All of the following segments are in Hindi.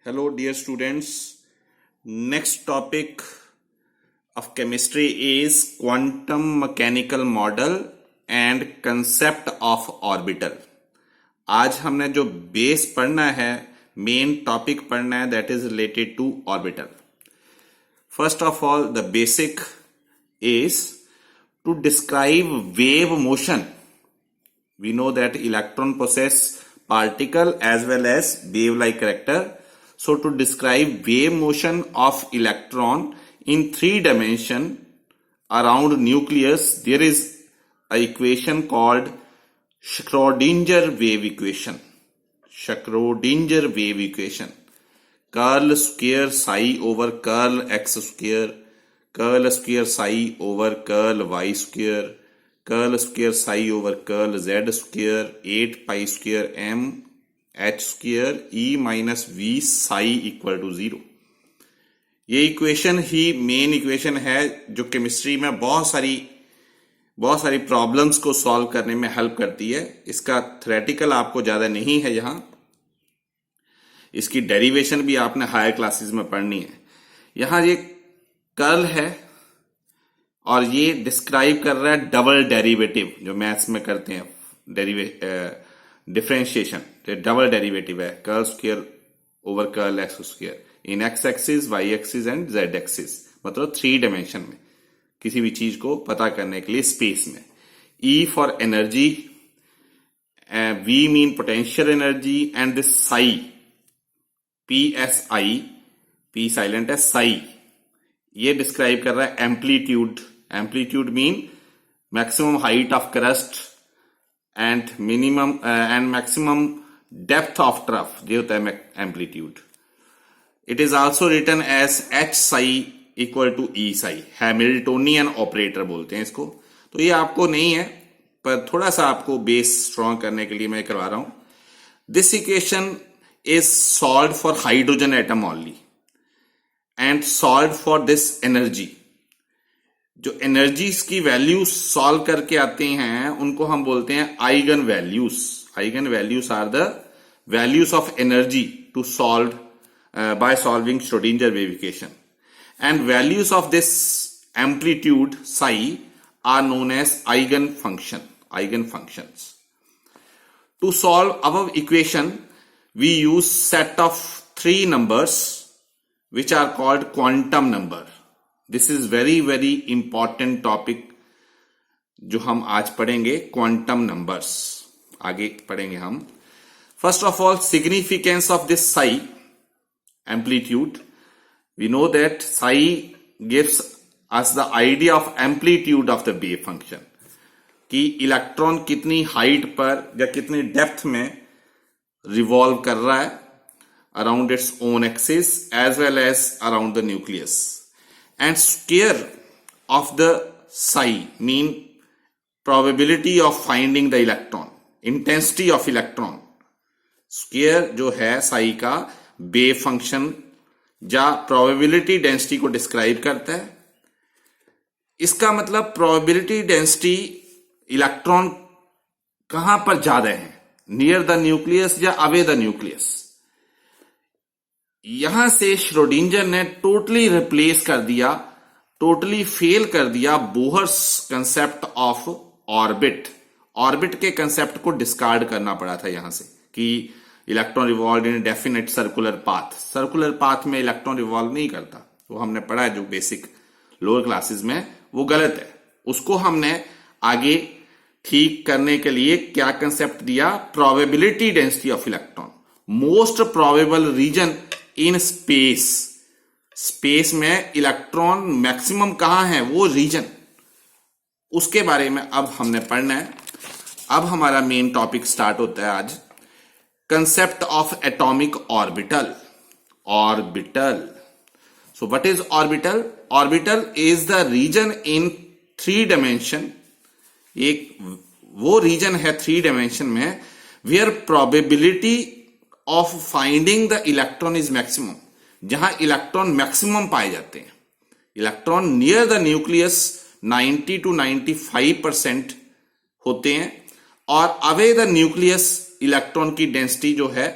Hello, dear students. Next topic of chemistry is quantum mechanical model and concept of orbital. आज हमने जो बेस पढ़ना है, मेन टॉपिक पढ़ना है, that is related to orbital. First of all, the basic is to describe wave motion. We know that electron possess particle as well as wave-like character. So to describe wave motion of electron in 3 dimension around nucleus, there is a equation called Schrodinger wave equation. Schrodinger wave equation. Curl square psi over curl x square, curl square psi over curl y square, curl square psi over curl z square, 8 pi square m h square e minus v psi equal to 0. ये इक्वेशन ही मेन इक्वेशन है जो केमिस्ट्री में बहुत सारी प्रॉब्लम्स को सॉल्व करने में हेल्प करती है. इसका थ्योरेटिकल आपको ज्यादा नहीं है, यहां इसकी डेरिवेशन भी आपने हायर क्लासेस में पढ़नी है. यहां ये कर्ल है और ये डिस्क्राइब कर रहा है डबल डेरिवेटिव जो मैथ्स में करते हैं. डिफरेंशिएशन डबल डेरिवेटिव है, curl square over curl X square in X axis, Y axis and Z axis, मतलब 3 डायमेंशन में किसी भी चीज को पता करने के लिए स्पेस में. E for energy, we mean potential energy and this psi, P S I, P silent है, साई ये डिस्क्राइब कर रहा है amplitude. Amplitude mean maximum height of crest and minimum and maximum depth of trough, ये होता है amplitude. It is also written as H psi equal to E psi. Hamiltonian operator बोलते हैं इसको. तो ये आपको नहीं है, पर थोड़ा सा आपको बेस स्ट्रॉन्ग करने के लिए मैं करवा रहा हूं. This equation is solve for hydrogen atom only and solve for this energy. जो एनर्जीज की वैल्यूज सॉल्व करके आते हैं उनको हम बोलते हैं eigen values. Eigen values are the values of energy to solve by solving Schrodinger wave equation, and values of this amplitude psi are known as eigenfunctions. To solve our equation, we use set of 3 numbers which are called quantum number. This is very important topic जो हम आज पढ़ेंगे, quantum numbers. आगे पढ़ेंगे हम. First of all, significance of this psi amplitude. We know that psi gives us the idea of amplitude of the wave function, कि इलेक्ट्रॉन कितनी हाइट पर या कितनी डेप्थ में रिवॉल्व कर रहा है around its own axis as well as around the nucleus. And square of the psi mean probability of finding the electron, intensity of electron. Square जो है psi का वेव फंक्शन या प्रोबेबिलिटी डेंसिटी को डिस्क्राइब करता है. इसका मतलब प्रोबेबिलिटी डेंसिटी इलेक्ट्रॉन कहां पर ज्यादा है, नियर द न्यूक्लियस या अवे द न्यूक्लियस. यहां से श्रोडिंजर ने टोटली रिप्लेस कर दिया, टोटली फेल कर दिया Bohr's concept of orbit. Orbit के कंसेप्ट को डिस्कार्ड करना पड़ा था यहां से, कि इलेक्ट्रॉन रिवॉल्व इन definite circular path. Circular path में इलेक्ट्रॉन रिवॉल्व नहीं करता, वो हमने पढ़ा है जो बेसिक लोअर क्लासेस में, वो गलत है. उसको हमने आगे ठीक करने के लिए क्या कंसेप्ट दिया, probability density of electron, most probable region in space. Space में इलेक्ट्रॉन मैक्सिमम कहां है, वो रीजन, उसके बारे में अब हमने पढ़ना है. अब हमारा मेन टॉपिक स्टार्ट होता है आज. Concept of atomic orbital. Orbital. So what is orbital? Orbital is the region in 3 dimension. एक वो रीजन है 3 dimension में where probability of finding the electron is maximum. जहां इलेक्ट्रॉन मैक्सिमम पाए जाते हैं. Electron near the nucleus 90 to 95% होते हैं और अवे द न्यूक्लियस इलेक्ट्रॉन की डेंसिटी जो है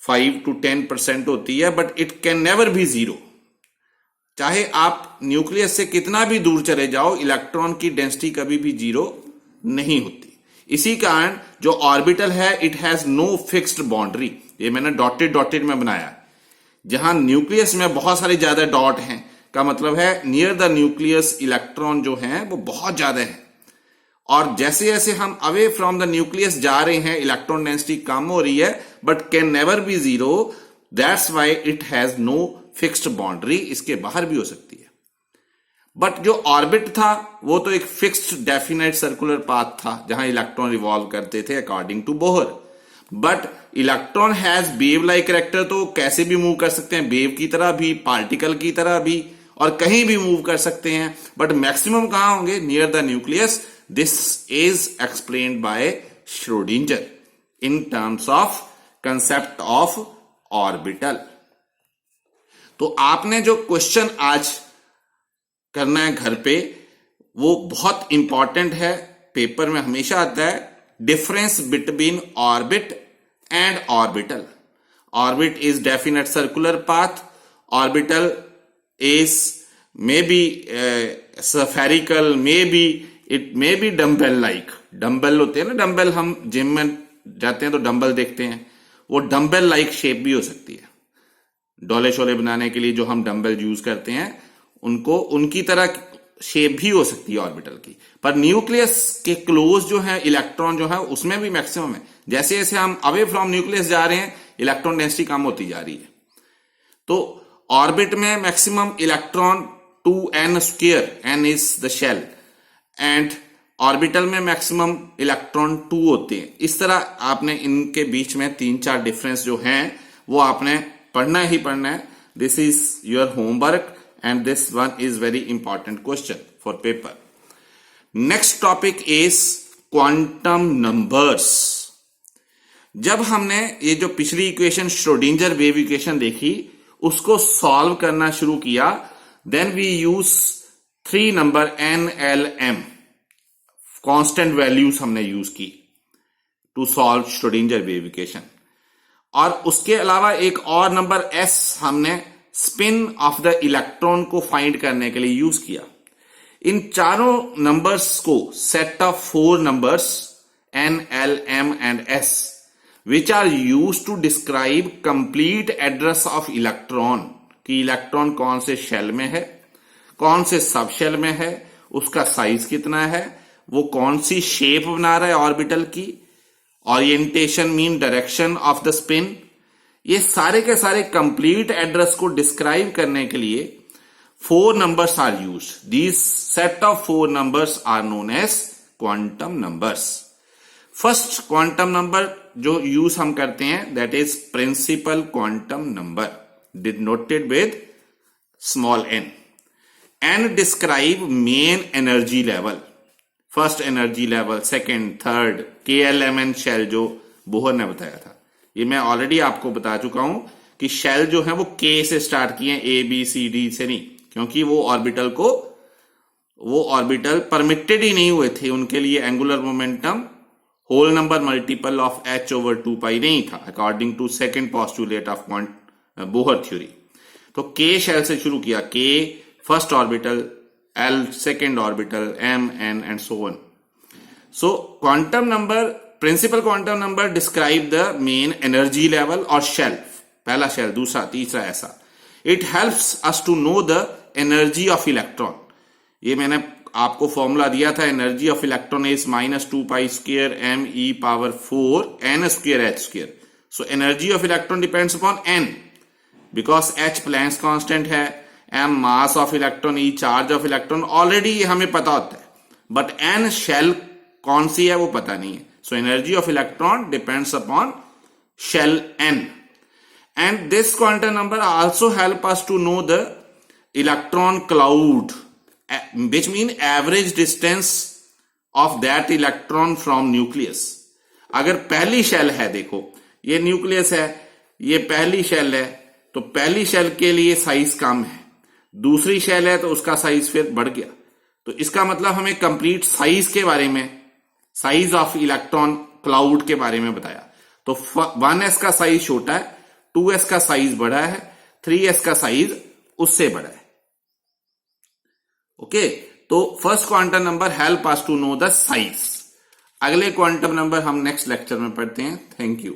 5 to 10% होती है, but it can never be zero. चाहे आप न्यूक्लियस से कितना भी दूर चले जाओ, इलेक्ट्रॉन की डेंसिटी कभी भी जीरो नहीं होती। इसी कारण जो ऑर्बिटल है it has no fixed boundary. ये मैंने डॉटेड डॉटेड में बनाया। जहां न्यूक्लियस में बहुत सारे ज्यादा डॉट हैं का मतलब है नियर द न्यूक्लियस इलेक्ट्रॉन जो हैं वो बहुत ज्यादा है, और जैसे जैसे हम अवे फ्रॉम द न्यूक्लियस जा रहे हैं इलेक्ट्रॉन डेंसिटी कम हो रही है, but can never be zero. That's why it has no fixed boundary, इसके बाहर भी हो सकती है। बट जो ऑर्बिट था वो तो एक फिक्स्ड डेफिनेट सर्कुलर पाथ था जहां इलेक्ट्रॉन रिवॉल्व करते थे according to Bohr. But electron has wave like character, तो कैसे भी मूव कर सकते हैं, वेव की तरह भी, पार्टिकल की तरह भी, और कहीं भी मूव कर सकते हैं। बट मैक्सिमम कहां होंगे, near the nucleus. This is explained bye Schrödinger in terms of concept of orbital. तो आपने जो क्वेश्चन आज करना है घर पे, वो बहुत इंपॉर्टेंट है, पेपर में हमेशा आता है। Difference between orbit and orbital. Orbit is definite circular path, orbital is may be spherical, it may be dumbbell like. Dumbbell होते हैं ना, डम्बल हम जिम में जाते हैं तो डम्बल देखते हैं, वो डम्बल लाइक शेप भी हो सकती है। डोले शोले बनाने के लिए जो हम डम्बल यूज करते हैं उनको उनकी तरह शेप भी हो सकती है ऑर्बिटल की। पर न्यूक्लियस के क्लोज जो है इलेक्ट्रॉन जो है उसमें भी मैक्सिमम है। जैसे जैसे हम अवे फ्रॉम न्यूक्लियस जा रहे हैं इलेक्ट्रॉन डेंसिटी कम होती जा रही है। तो ऑर्बिट में maximum electron 2n², n is the shell, and orbital में मैक्सिमम इलेक्ट्रॉन 2 होते हैं। इस तरह आपने इनके बीच में 3-4 डिफरेंस जो हैं वो आपने पढ़ना ही पढ़ना है। This is your homework and this one is very important question for paper. Next topic is quantum numbers. जब हमने ये जो पिछली इक्वेशन श्रोडिंजर वेव इक्वेशन देखी उसको सॉल्व करना शुरू किया, then we use 3 number n, l, m constant values हमने यूज की to solve Schrodinger wave equation. और उसके अलावा एक और नंबर s हमने स्पिन ऑफ द इलेक्ट्रॉन को फाइंड करने के लिए यूज किया। इन चारों नंबर्स को, set of 4 numbers n, l, m and s, which are use to describe complete address of electron, कि इलेक्ट्रॉन कौन से शेल में है, कौन से सब शेल में है, उसका साइज कितना है, वो कौन सी शेप बना रहा है ऑर्बिटल की, orientation mean direction of the spin. ये सारे के सारे कंप्लीट एड्रेस को डिस्क्राइब करने के लिए 4 numbers are use. These set of 4 numbers are known as quantum numbers. First quantum number जो यूज हम करते हैं that is principal quantum number, denoted with small n, and describe main energy level, first energy level, second, third, KLMN shell जो बोहर ने बताया था। ये मैं ऑलरेडी आपको बता चुका हूं कि शेल जो है वो K से स्टार्ट किए, ABCD से नहीं, क्योंकि वो ऑर्बिटल परमिटेड ही नहीं हुए थे, उनके लिए angular momentum whole number multiple of h/2π नहीं था according to second postulate of Bohr theory. तो K शेल से शुरू किया, K first orbital, L second orbital, M, N and so on. So quantum number, principal quantum number describe the main energy level और शेल, पहला शेल, दूसरा, तीसरा, ऐसा। It helps us to know the energy of electron. ये मैंने आपको फॉर्मूला दिया था, energy of electron is -2π² me⁴ n² h²। So energy of electron depends upon n because h Planck's constant है, m mass of electron, e charge of electron, already हमें पता होता है, बट n शेल कौन सी है वो पता नहीं है। So energy of electron depends upon shell n, and this quantum number also help us to know the electron cloud, which mean average distance of that electron from nucleus. अगर पहली शेल है, देखो ये न्यूक्लियस है, ये पहली शेल है, तो पहली शेल के लिए साइज कम है, दूसरी शेल है तो उसका साइज फिर बढ़ गया। तो इसका मतलब हमें कंप्लीट साइज के बारे में, साइज ऑफ इलेक्ट्रॉन क्लाउड के बारे में बताया। तो 1s का साइज छोटा है, 2s का साइज बड़ा है, 3s का साइज उससे बड़ा है। ओके, तो first quantum number help us to know the size. अगले क्वांटम नंबर हम नेक्स्ट लेक्चर में पढ़ते हैं। Thank you.